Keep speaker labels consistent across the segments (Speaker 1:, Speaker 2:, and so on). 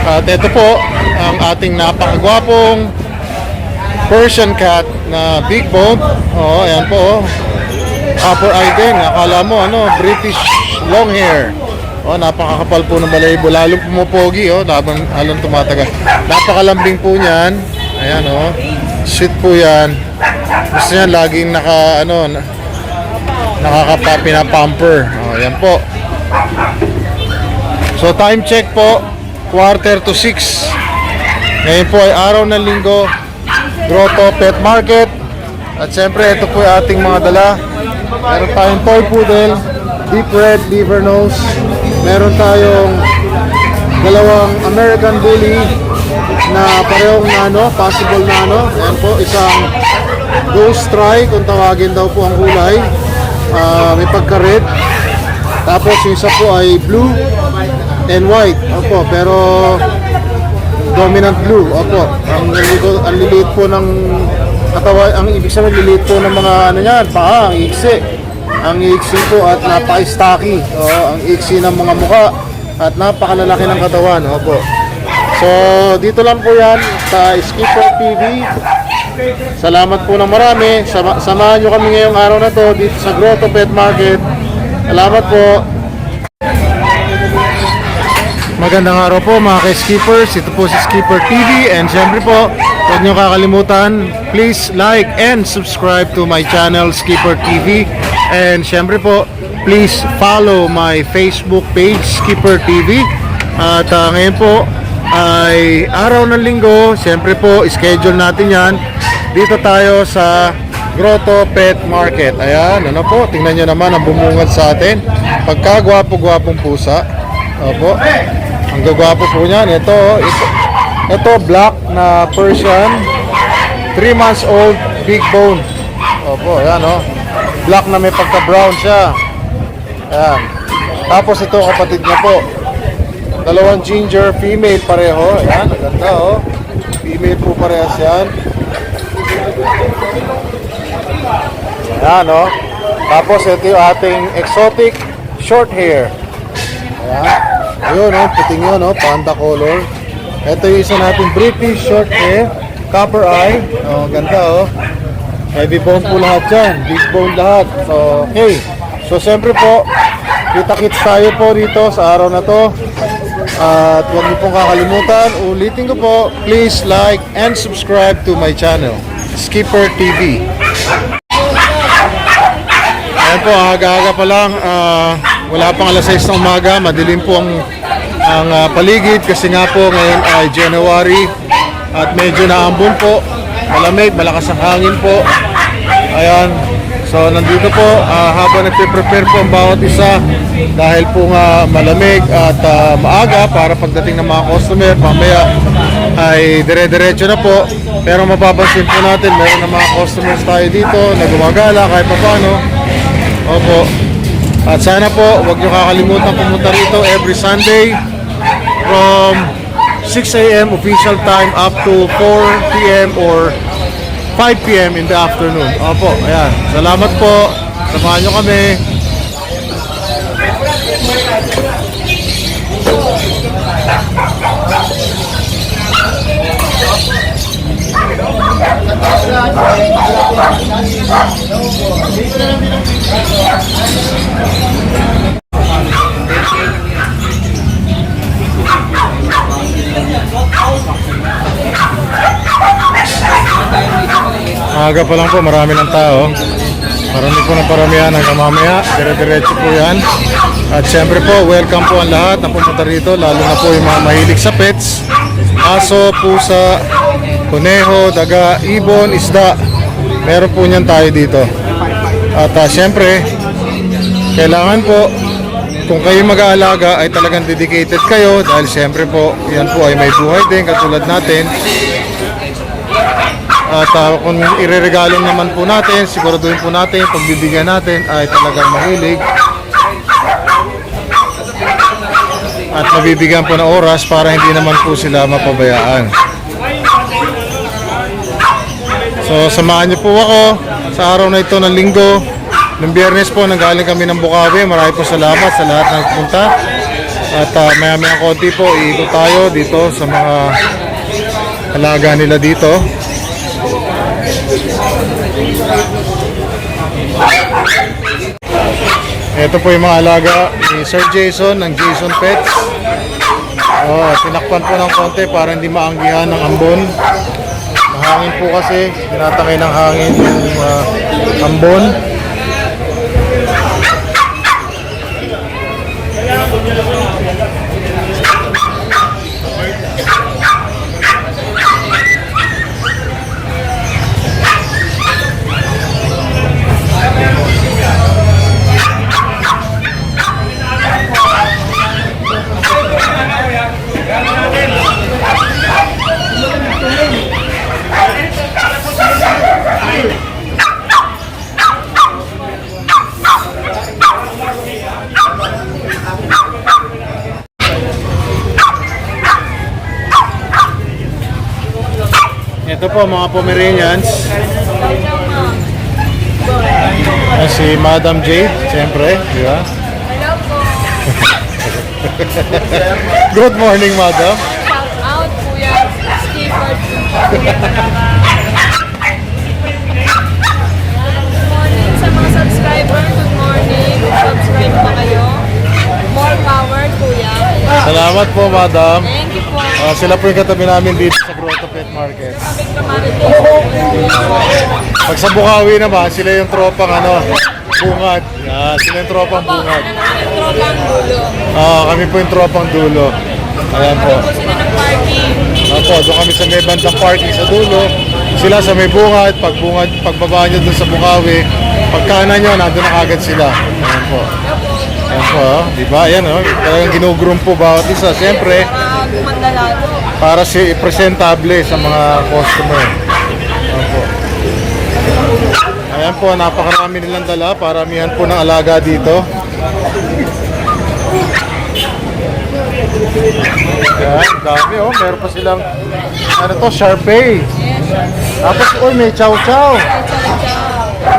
Speaker 1: At ito po ang ating napakagwapong Persian cat na big bone. Oh, ayan po. Copper eye din. Akala mo British long hair. Oh, napakakapal po ng balahibo, lalong pumupogi habang tumatagal. Napakalambing po niyan. Ayan sweet po 'yan. Gusto niya laging pinapamper. Oh, ayan po. So time check po, 5:45. Ngayon po ay araw ng linggo, Grotto Pet Market. At siyempre ito po yung ating mga dala. Meron tayong toy poodle, deep red liver nose. Meron tayong dalawang American Bully na parehong possible na Ayan po, isang ghost try kung tawagin daw po ang kulay. May pagka-red. Tapos yung isa po ay blue and white. Opo, pero dominant blue. Opo, ang liliit po ng katawan, ang ibig sabihin liliit po ng mga paa, ang iksi. Ang iksi po at napaka-stocky. Ang iksi ng mga mukha at napakalalaki ng katawan. Opo. So, dito lang po yan sa Skipper TV. Salamat po ng marami. Samahan nyo kami ngayong araw na to dito sa Grotto Pet Market. Salamat po. Magandang araw po mga ka-skippers. Ito po si Skipper TV. And syempre po, huwag nyo kakalimutan, please like and subscribe to my channel Skipper TV. And syempre po, please follow my Facebook page Skipper TV. At ngayon po ay araw ng linggo. Syempre po, schedule natin yan. Dito tayo sa Grotto Pet Market. Ayan, po, tingnan nyo naman ang bumungad sa atin. Pagkagwapo-gwapong pusa. Opo, ang gagwapo po niyan. Ito black na Persian, 3 months old, big bone. Opo, ayan black na may pagka-brown siya. Ayan. Tapos ito kapatid niya po. Dalawang ginger, female pareho. Ayan, ang ganda Female po parehas yan. Ayan Tapos ito yung ating exotic short hair. Ayan. Ayun puting yun panda color. Ito yung isa natin British short hair, copper eye. Ganda heavy bone po lahat yan, big bone lahat. So okay. So siyempre po, kita-kits tayo po dito sa araw na to. At huwag niyo pong kakalimutan, ulitin ko po, please like and subscribe to my channel Skipper TV. Ayan po, aga-aga pa lang, wala pang alas 6 ng umaga, madilim po ang paligid kasi nga po ngayon ay January at medyo naambon po, malamig, malakas ang hangin po. Ayan, so nandito po habang nagpe-prepare po ang bawat isa dahil po nga malamig at maaga para pagdating ng mga customer mamaya ay dire-diretso na po. Pero mapapansin po natin meron ng mga customers tayo dito na gumagala kahit pa paano. Opo. At sana po huwag nyo kakalimutan pumunta rito every Sunday from 6 a.m. official time up to 4 p.m. or 5 p.m. in the afternoon. Opo, ayan. Salamat po. Samahan nyo kami. Aga pa lang po, marami ng tao. Marami po ng paramihan hanggang mamaya. Dire-diretso po yan. At syempre po, welcome po ang lahat na pumunta rito. Lalo na po yung mga mahilig sa pets. Aso, pusa, kuneho, daga, ibon, isda. Meron po niyan tayo dito. At syempre, kailangan po, kung kayo mag-aalaga ay talagang dedicated kayo. Dahil syempre po, yan po ay may buhay din katulad natin. At kung ireregalo naman po natin, siguraduhin po natin, pagbibigyan natin ay talagang mahilig. At mabibigyan po ng oras para hindi naman po sila mapabayaan. So samahan niyo po ako sa araw na ito ng linggo. Noong Biyernes po, nanggaling kami ng Bukawi. Maraming po salamat sa lahat ng pumunta. At maya-maya konti po, iikot tayo dito sa mga alaga nila dito. Ito po yung mga alaga ni Sir Jason ng Jason Pets. Tinakpan po ng konti para hindi maanggihan ng ambon. Mahangin po kasi, tinatangay ng hangin yung ambon. Ito po mga Pomeranians. Si Madam Jade, siyempre, di ba?
Speaker 2: Hello po.
Speaker 1: Good morning, Madam.
Speaker 2: Shout out, Kuya Skipper. Good morning sa mga subscriber. Good morning. Subscribe pa kayo. More power, Kuya.
Speaker 1: Salamat po, Madam.
Speaker 2: Thank you po.
Speaker 1: Sila po yung katabi namin dito sa Grotto Pet Market.
Speaker 2: Kaming kamarites.
Speaker 1: Pag sa Bukawi naman, sila yung tropang bungad. Sila yung tropang bungad.
Speaker 2: Tropang dulo.
Speaker 1: Kami po yung tropang dulo. Ayan po.
Speaker 2: Kami po sila ng parking.
Speaker 1: Opo, doon kami sa may bandang parking sa dulo. Sila sa may bungad. Pagbaba nyo doon sa Bukawi, pagkanan nyo, nandun na kagad sila. Ayan po. Ayan po, diba? Ayan, talagang ginugroom po bawat isa. Siyempre,
Speaker 2: Para gumandalado.
Speaker 1: para presentable sa mga customer. Ayan po. Ayan po, napakarami nilang dala. Paramihan po ng alaga dito. Ayan, dami meron pa silang, Sharpei. Tapos, may chow chow.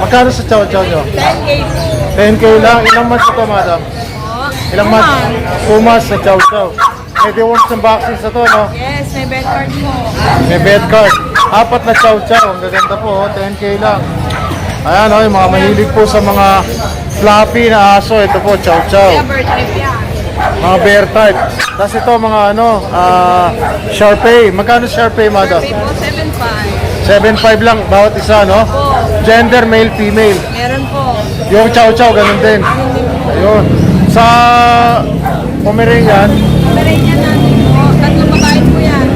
Speaker 1: Magkano sa chow chow nyo?
Speaker 2: 10K po.
Speaker 1: 10K lang. Ilang months ito, madam? Ilang months? 2 months sa chow chow. May works ng vaccines na to, no?
Speaker 2: Yes, may bed card po.
Speaker 1: May bed card. 4 na chow chow. Ang gaganda po, 10K lang. Ayan, yung mga mahilig po sa mga fluffy na aso. Ito po, chow chow.
Speaker 2: Kaya bird trip yan.
Speaker 1: Mga bear type. Tapos ito, mga Sharpei. Magkano Sharpei, madam?
Speaker 2: Pay po, 7.5.
Speaker 1: 7.5 lang bawat isa, no?
Speaker 2: Po.
Speaker 1: Gender, male, female.
Speaker 2: Meron po.
Speaker 1: Yung chow chow, ganun din. Ayun. Sa Pomeranian,
Speaker 2: Pomeranian natin po. Tatlong babae po yan.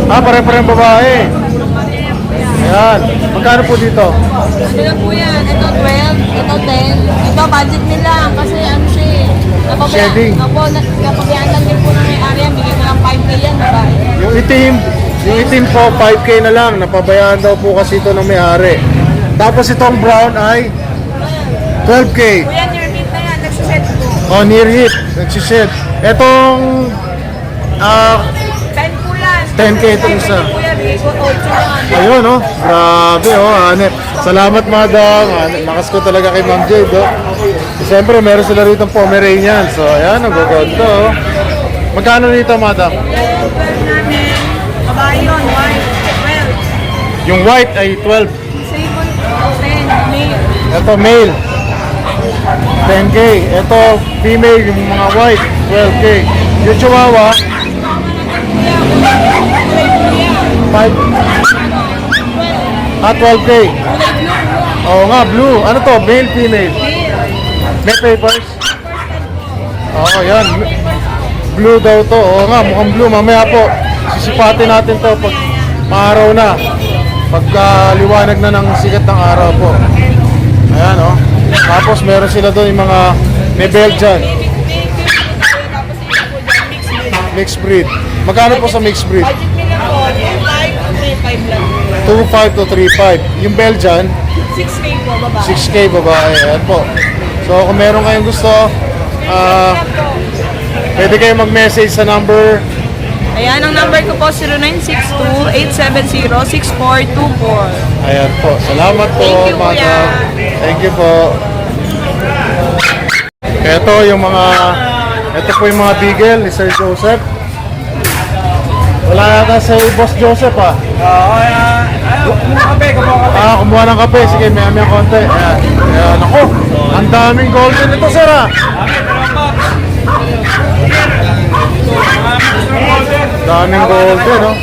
Speaker 1: pare-pareng babae.
Speaker 2: Pare po yan.
Speaker 1: Ayan. Magkano po dito?
Speaker 2: Ano lang po yan? Ito 12, ito 10. Ito budget nila kasi ano siya eh.
Speaker 1: Shedding.
Speaker 2: Napabayaan lang din po ng may-ari yan. Bigyan ko lang 5 million, babae.
Speaker 1: Yung itim po, 5K na lang. Napabayaan daw po kasi ito ng may-ari. Tapos itong brown ay 12K.
Speaker 2: Kuya, near meat na yan. Nagsiset po.
Speaker 1: Near hip. Nagsiset. Itong
Speaker 2: 10 po lang.
Speaker 1: 10K itong isa.
Speaker 2: Kuya, bigay ko 8 lang.
Speaker 1: Ayun, grabe, hanep. Salamat, madam. Lakas ko talaga kay Ma'am Jade, Siyempre, meron sila rito Pomeranian. So, ayan, ang gaganda, Magkano rito, madam?
Speaker 2: Yung 12 namin, babae yun, white, 12.
Speaker 1: Yung white ay 12.
Speaker 2: Sable, 10, male.
Speaker 1: Ito, male. 10K. Ito, female, yung mga white, 12K. Yung chihuahua, 5. 12K. Oo nga, blue. Ano to? Male, female? May papers? Oo, yan. Blue daw to. Oo nga, mukhang blue. Mamaya po, sisipatin natin to pag maaraw na. Pagka liwanag na ng sikat ng araw po. Ayan, Tapos meron sila doon yung mga may Belgian. Mixed breed. Magkano po sa mixed breed?
Speaker 2: Budget nila po, 2.5 to 3.5 lang.
Speaker 1: 2.5 to 3.5. Yung Belgian,
Speaker 2: 6K po, babae.
Speaker 1: 6K babae. Ayan po. So kung meron kayong gusto, pwede kayo mag-message sa number.
Speaker 2: Ayan, ang number ko po, 0962-870-6424.
Speaker 1: Ayan po. Salamat po,
Speaker 2: Thank you,
Speaker 1: madam.
Speaker 2: kuya.
Speaker 1: Thank you po. Ito yung mga Ito po yung mga beagle ni Sir Joseph. Wala yata si Boss Joseph ah. Kumuha ng kape. Sige, may konti. Ayan. Ayan, ako. Ang daming golden ito, sir ah. Daming golden, no?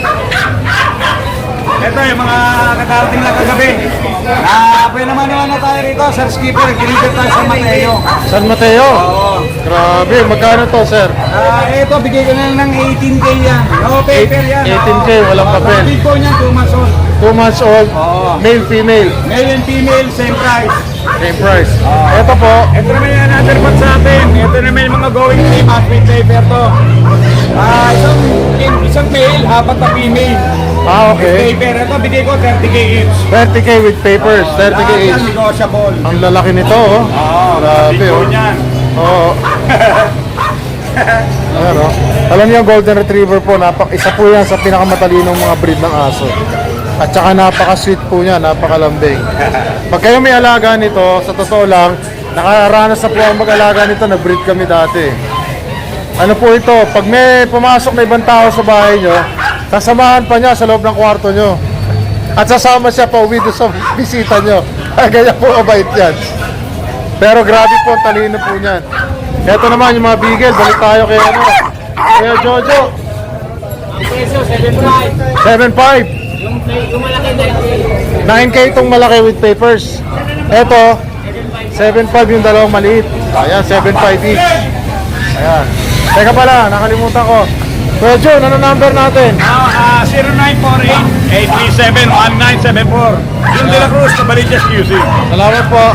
Speaker 3: Ito yung mga kakarating na kagabi. Pwede naman na tayo rito, Sir Skipper. Kinipit tayo sa Mateo.
Speaker 1: San Mateo?
Speaker 3: Oo.
Speaker 1: Grabe, magkano to, sir?
Speaker 3: Ito, bigay ko na lang ng 18K yan. No paper yan.
Speaker 1: 18K, walang papel.
Speaker 3: Big po niyan, 2 months old.
Speaker 1: 2 months old,
Speaker 3: Oo.
Speaker 1: male, female,
Speaker 3: Male and female, same price.
Speaker 1: same price. Ito po,
Speaker 3: Ito naman yung another month sa atin. Ito naman yung mga going team at with paper to. Isang male, 4 na female.
Speaker 1: okay.
Speaker 3: Paper, ito bigay ko 30K each.
Speaker 1: 30K with papers, 30K
Speaker 3: Lahat yan,
Speaker 1: each.
Speaker 3: negotiable.
Speaker 1: Ang lalaki nito, oh. Grabe,
Speaker 3: Big po
Speaker 1: oh.
Speaker 3: niyan.
Speaker 1: Oo. Ayan, oh. Alam niyo, Golden Retriever po, isa po yan sa pinakamatalinong mga breed ng aso. At saka napaka-sweet po niya, napakalambing. Pag kayo may alaga nito, sa totoo lang, nakaranas na po ang mag-alaga nito, nag-breed kami dati. Ano po ito, pag may pumasok na ibang tao sa bahay nyo, sasamahan pa niya sa loob ng kwarto nyo. At sasama siya pa uwi doon sa bisita nyo. Ganyan po kabait yan. Pero grabe po ang talino po niyan. Ito naman yung mga beagle, balik tayo kay ano. Kaya Jojo.
Speaker 2: Peso, 7.5.
Speaker 1: 7.5.
Speaker 2: Yung malaki na
Speaker 1: 9K itong malaki with papers. Ito, 7.5 yung dalawang maliit. Ayan, 7.5 each. Ayan. Teka pala, nakalimutan ko. Kuya Jun, ano number natin?
Speaker 3: 0948-837-1974. Yung De La Cruz, Cabaliches QC.
Speaker 1: Salamat po.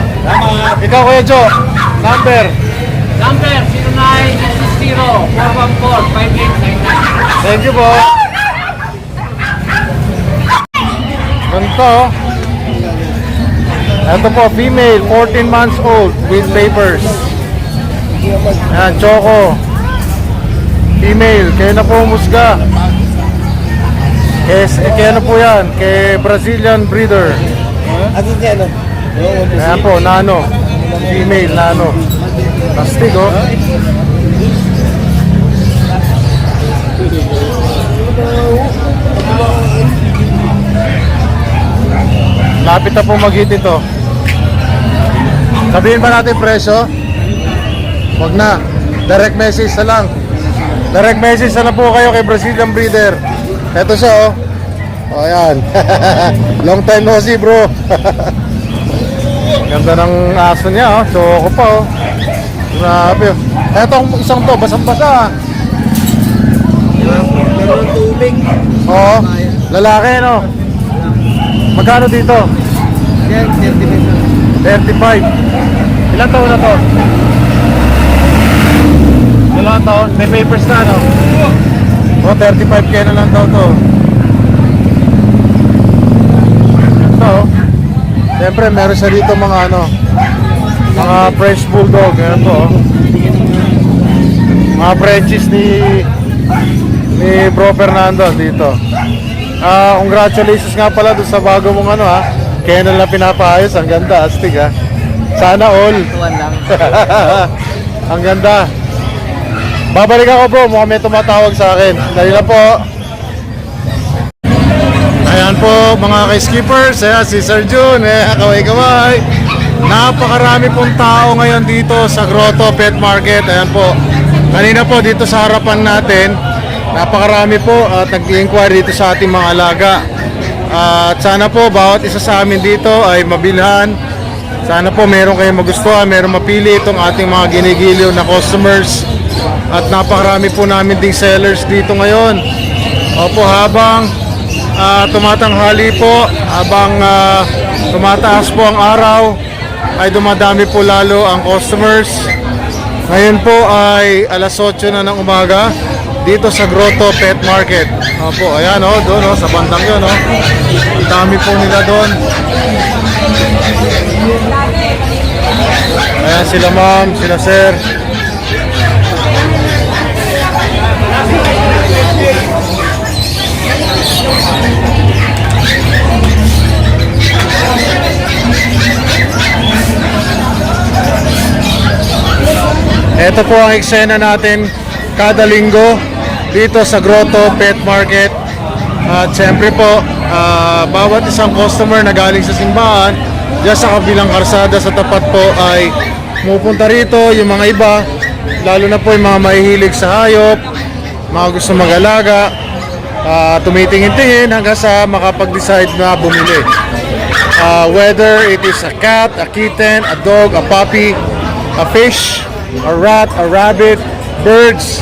Speaker 1: Ikaw Kuya Jo, number.
Speaker 2: Number 0960-414-5899.
Speaker 1: Thank you po. Ganito. Ito po, female, 14 months old with papers. Ayan, Choco. Female, kayo na po umusga. Kaya na po yan, kay Brazilian breeder. Ayan po, nano. Female, nano. Plastic, oh. Lapit na po mag-hit ito. Sabihin ba natin presyo? Wag na. Direct message na lang. Direct message na po kayo kay Brazilian breeder. Ito siya, oh. Oh, ayan. Long time no see, bro. Ganda ng aso niya, oh. Choco pa, oh. Grabe. Etong isang to, basang-basa. Oo. Lalaki, no? Magkano dito? 35. Ilan taon na to? Ilan taon? May papers na, no? O, 35k na lang daw to. Ito, siyempre meron siya dito mga ano, mga French Bulldog. Ayan to, oh. Mga Frenchies ni Bro Fernando dito. Congratulations nga pala doon sa bago mong ano, ha. Kennel na pinapaayos, ang ganda, astig, ha. Sana all.
Speaker 2: Tuwan lang.
Speaker 1: Ang ganda. Babalik ako, bro, mukhang may tumatawag sa akin. Dali na po. Ayan po mga kay-skippers, ayan si Sir Jun, kaway-kaway. Napakarami pong tao ngayon dito sa Grotto Pet Market. Ayan po. Kanina po dito sa harapan natin, napakarami po at nag-inquire dito sa ating mga alaga. At sana po bawat isa sa amin dito ay mabilhan. Sana po meron kayong magustuhan, meron mapili itong ating mga ginigiliw na customers. At napakarami po namin ding sellers dito ngayon. Opo, habang tumatanghali po, habang tumataas po ang araw, ay dumadami po lalo ang customers. Ngayon po ay alas 8 na ng umaga dito sa Grotto Pet Market. Opo, ayan o, doon o, sa bandang yun o. Dami po nila doon. Ayan sila ma'am, sila sir. Ito po ang eksena natin kada linggo dito sa Grotto Pet Market. At siyempre po, bawat isang customer na galing sa simbahan, dyan sa kabilang karsada sa tapat po ay pumupunta rito. Yung mga iba, lalo na po yung mga mahihilig sa hayop, mga gusto mag-alaga, tumitingin-tingin hanggang sa makapag-decide na bumili. Whether it is a cat, a kitten, a dog, a puppy, a fish, a rat, a rabbit, birds.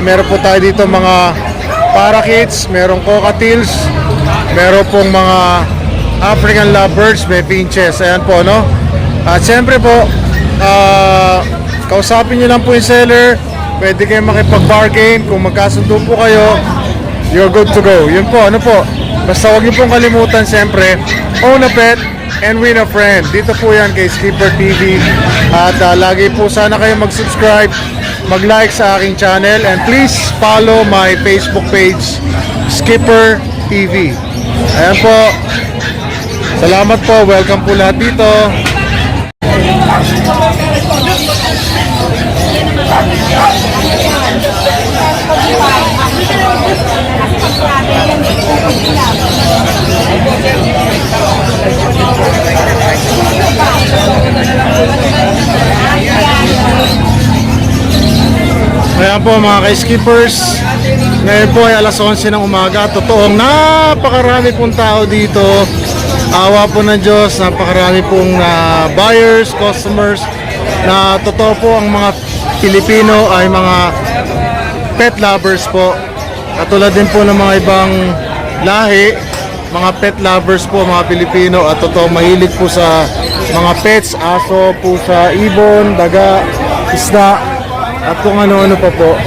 Speaker 1: Meron po tayo dito mga parakeets, merong cockatiels, meron pong mga African lovebirds, may pinches. Ayan po, no? At siyempre po, kausapin nyo lang po yung seller. Pwede kayo makipag-bargain. Kung magkasundo po kayo, you're good to go. Yun po, ano po. Basta huwag nyo pong kalimutan, siyempre, own a pet and win a friend. Dito po yan kay Skipper TV. At lagi po sana kayo mag-subscribe, mag-like sa aking channel, and please follow my Facebook page, Skipper TV. Ayan po. Salamat po. Welcome po lahat dito. Ayan po mga ka-skippers, ngayon po ay alas 11 ng umaga. Totoong napakarami pong tao dito. Awa po ng Diyos, napakarami pong buyers, customers, na totoo po ang mga Pilipino ay mga pet lovers po. Katulad din po ng mga ibang lahi, mga pet lovers po mga Pilipino, at totoo mahilig po sa mga pets, aso, pusa, ibon, daga, isda, at kung ano-ano pa po.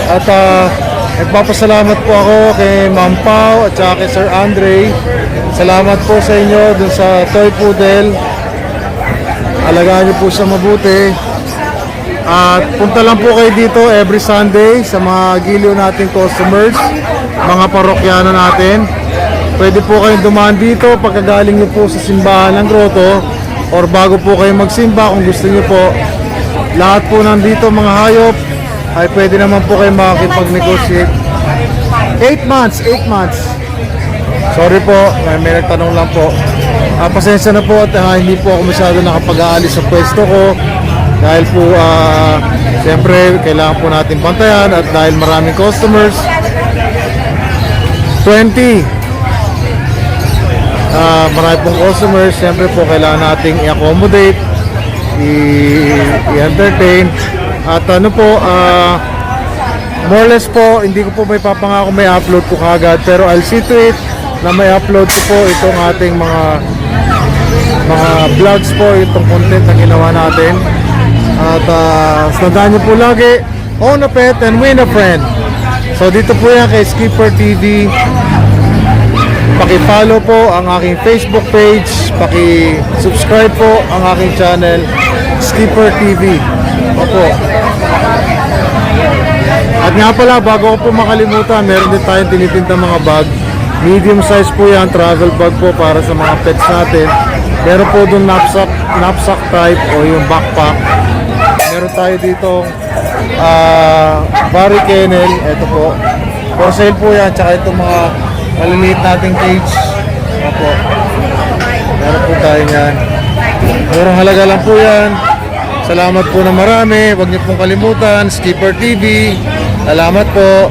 Speaker 1: At nagpapasalamat po ako kay Ma'am Pao at saka kay Sir Andre. Salamat po sa inyo dun sa toy poodle. Alagaan niyo po siya mabuti. At punta lang po kayo dito every Sunday sa mga giliw nating customers, mga parokyano natin. Pwede po kayong dumaan dito pagkagaling niyo po sa simbahan ng Grotto, or bago po kayo magsimba kung gusto niyo po. Lahat po nandito mga hayop ay pwede naman po kayo makakipag-negotiate. 8 months. Sorry po, may nagtanong lang po. Pasensya na po at hindi po ako masyado nakapag-aalis sa pwesto ko. Dahil po, siyempre, kailangan po natin bantayan at dahil maraming customers. 20. Marami pong customers, siyempre po kailangan nating i-accommodate, i-entertain. At ano po, more or less po, hindi ko po may papangako may upload ko kagad, pero I'll see to it na may upload ko po itong ating mga vlogs po, itong content na ginawa natin. At tandaan niyo po lagi, own a pet and win a friend. So dito po yan kay Skipper TV. Paki-follow po ang aking Facebook page, paki-subscribe po ang aking channel, Skipper TV. Opo. At nga pala, bago ko po makalimutan, meron din tayong tinitinda mga bag. Medium size po yan, travel bag po para sa mga pets natin. Meron po doon knapsack type o yung backpack. Meron tayo dito Barry Kennel, ito po. For sale po yan, tsaka itong mga maliliit nating cage. Opo. Meron po tayo yan. Murang halaga lang po yan. Salamat po na marami. Huwag niyo pong kalimutan, Skipper TV. Salamat po.